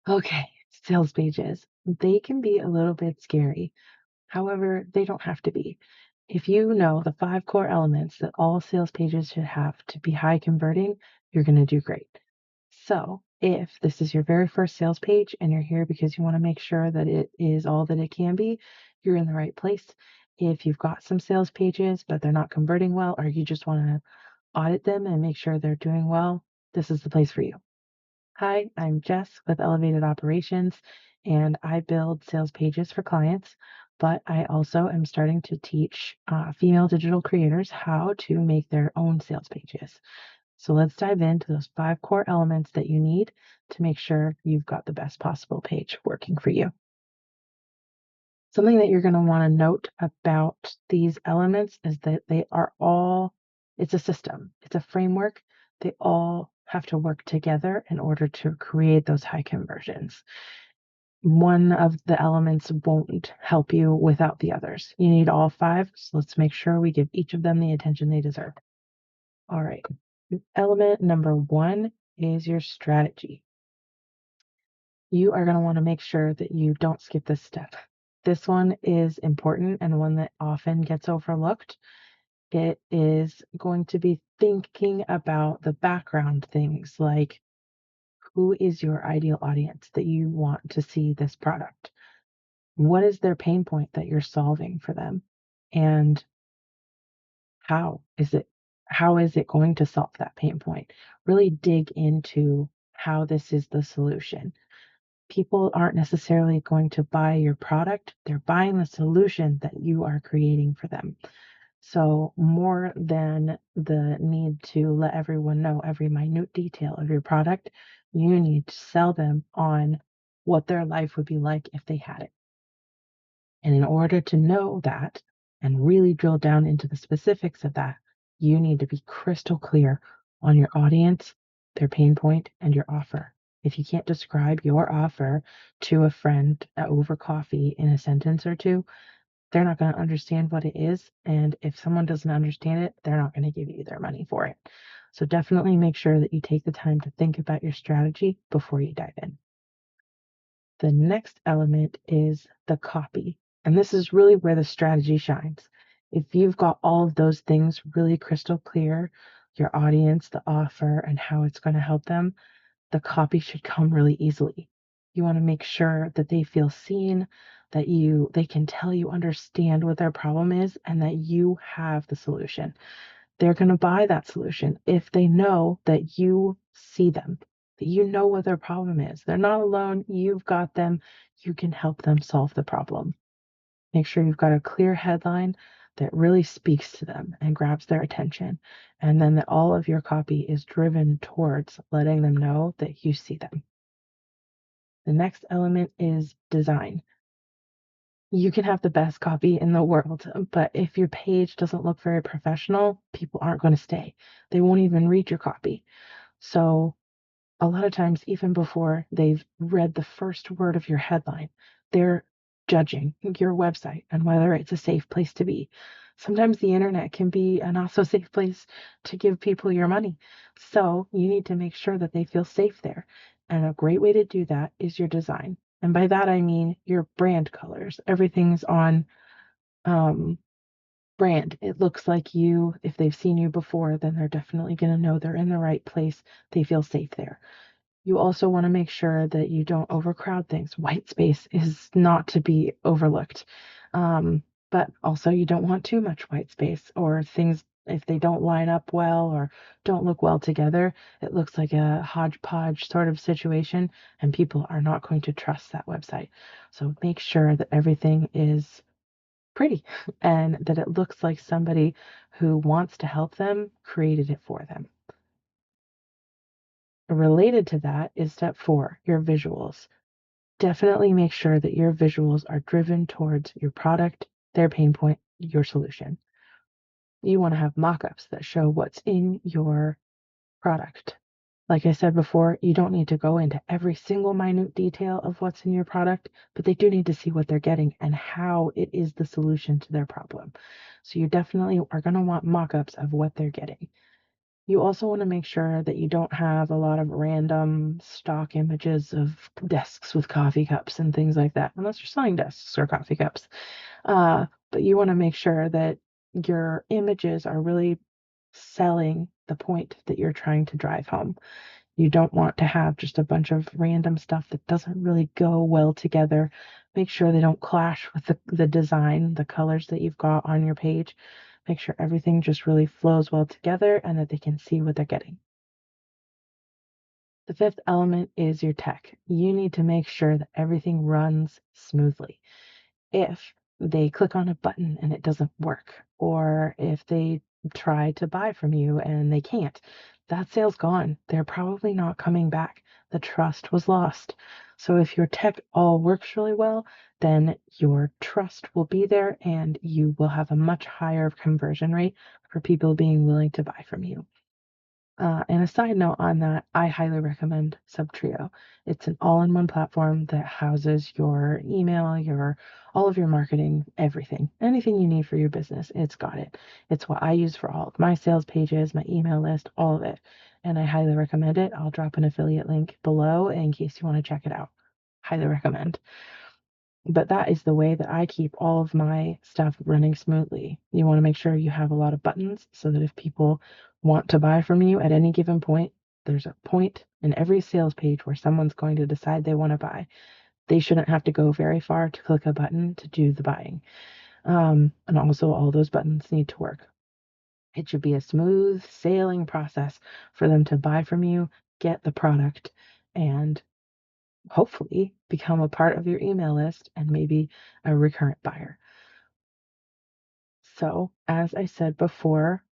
Okay, sales pages. They can be a little bit scary. However, they don't have to be. If you know the five core elements that all sales pages should have to be high converting, you're going to do great. So, if this is your very first sales page and you're here because you want to make sure that it is all that it can be, you're in the right place. If you've got some sales pages, but they're not converting well, or you just want to audit them and make sure they're doing well, this is the place for you. Hi, I'm Jess with Elevated Operations, and I build sales pages for clients, but I also am starting to teach female digital creators how to make their own sales pages. So let's dive into those five core elements that you need to make sure you've got the best possible page working for you. Something that you're going to want to note about these elements is that they are all, it's a system, it's a framework. They all have to work together in order to create those high conversions. One of the elements won't help you without the others. You need all five, so let's make sure we give each of them the attention they deserve. All right. Element number one is your strategy. You are going to want to make sure that you don't skip this step. This one is important and one that often gets overlooked. It is going to be thinking about the background things like who is your ideal audience that you want to see this product? What is their pain point that you're solving for them? And how is it how is it going to solve that pain point? Really dig into how this is the solution. People aren't necessarily going to buy your product, they're buying the solution that you are creating for them. So, more than the need to let everyone know every minute detail of your product, you need to sell them on what their life would be like if they had it. And in order to know that and really drill down into the specifics of that, you need to be crystal clear on your audience, their pain point, and your offer. If you can't describe your offer to a friend over coffee in a sentence or two, they're not going to understand what it is. And if someone doesn't understand it, they're not going to give you their money for it. So definitely make sure that you take the time to think about your strategy before you dive in. The next element is the copy. And this is really where the strategy shines. If you've got all of those things really crystal clear, your audience, the offer, and how it's going to help them, the copy should come really easily. You want to make sure that they feel seen, that they can tell you understand what their problem is and that you have the solution. They're going to buy that solution if they know that you see them, that you know what their problem is. They're not alone. You've got them. You can help them solve the problem. Make sure you've got a clear headline that really speaks to them and grabs their attention. And then that all of your copy is driven towards letting them know that you see them. The next element is design. You can have the best copy in the world, but if your page doesn't look very professional, people aren't going to stay. They won't even read your copy. So, a lot of times, even before they've read the first word of your headline, they're judging your website and whether it's a safe place to be. Sometimes the internet can be a not so safe place to give people your money. So, you need to make sure that they feel safe there. And a great way to do that is your design. And by that, I mean your brand colors. Everything's on um, brand. It looks like you. If they've seen you before, then they're definitely going to know they're in the right place. They feel safe there. You also want to make sure that you don't overcrowd things. White space is not to be overlooked. But also, you don't want too much white space or things if they don't line up well or don't look well together. It looks like a hodgepodge sort of situation, and people are not going to trust that website. So make sure that everything is pretty and that it looks like somebody who wants to help them created it for them. Related to that is step four, your visuals. Definitely make sure that your visuals are driven towards your product, their pain point, your solution. You want to have mockups that show what's in your product. Like I said before, you don't need to go into every single minute detail of what's in your product, but they do need to see what they're getting and how it is the solution to their problem. So you definitely are going to want mockups of what they're getting. You also want to make sure that you don't have a lot of random stock images of desks with coffee cups and things like that, unless you're selling desks or coffee cups. But you want to make sure that your images are really selling the point that you're trying to drive home. You don't want to have just a bunch of random stuff that doesn't really go well together. Make sure they don't clash with the design, the colors that you've got on your page. Make sure everything just really flows well together and that they can see what they're getting. The fifth element is your tech. You need to make sure that everything runs smoothly. If they click on a button and it doesn't work, or if they try to buy from you and they can't, that sale's gone. They're probably not coming back. The trust was lost. So if your tech all works really well, then your trust will be there and you will have a much higher conversion rate for people being willing to buy from you. And a side note on that, I highly recommend Subtrio. It's an all-in-one platform that houses your email, your all of your marketing, everything, anything you need for your business. It's got it. It's what I use for all of my sales pages, my email list, all of it. And I highly recommend it. I'll drop an affiliate link below in case you want to check it out. Highly recommend. But that is the way that I keep all of my stuff running smoothly. You want to make sure you have a lot of buttons so that if people want to buy from you at any given point, there's a point in every sales page where someone's going to decide they want to buy. They shouldn't have to go very far to click a button to do the buying. And also, all those buttons need to work. It should be a smooth sailing process for them to buy from you, get the product, and hopefully become a part of your email list and maybe a recurrent buyer. So, as I said before,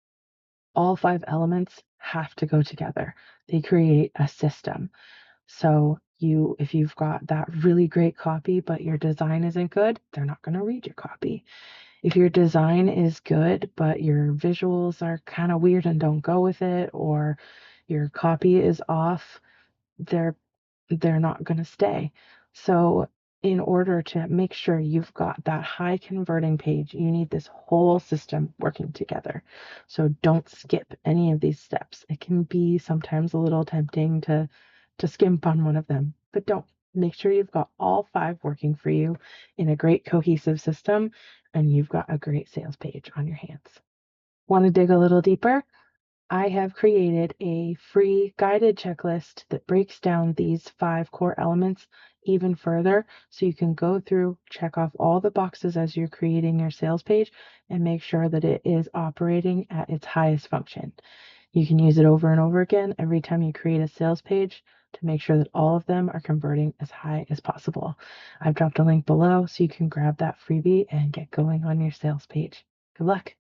all five elements have to go together. They create a system. So, if you've got that really great copy, but your design isn't good, they're not going to read your copy. If your design is good, but your visuals are kind of weird and don't go with it, or your copy is off, they're they're not going to stay. So, in order to make sure you've got that high converting page, you need this whole system working together. So, don't skip any of these steps. It can be sometimes a little tempting to skimp on one of them, but don't. Make sure you've got all five working for you in a great cohesive system, and you've got a great sales page on your hands. Want to dig a little deeper? I have created a free guided checklist that breaks down these five core elements even further so you can go through, check off all the boxes as you're creating your sales page, and make sure that it is operating at its highest function. You can use it over and over again every time you create a sales page to make sure that all of them are converting as high as possible. I've dropped a link below so you can grab that freebie and get going on your sales page. Good luck.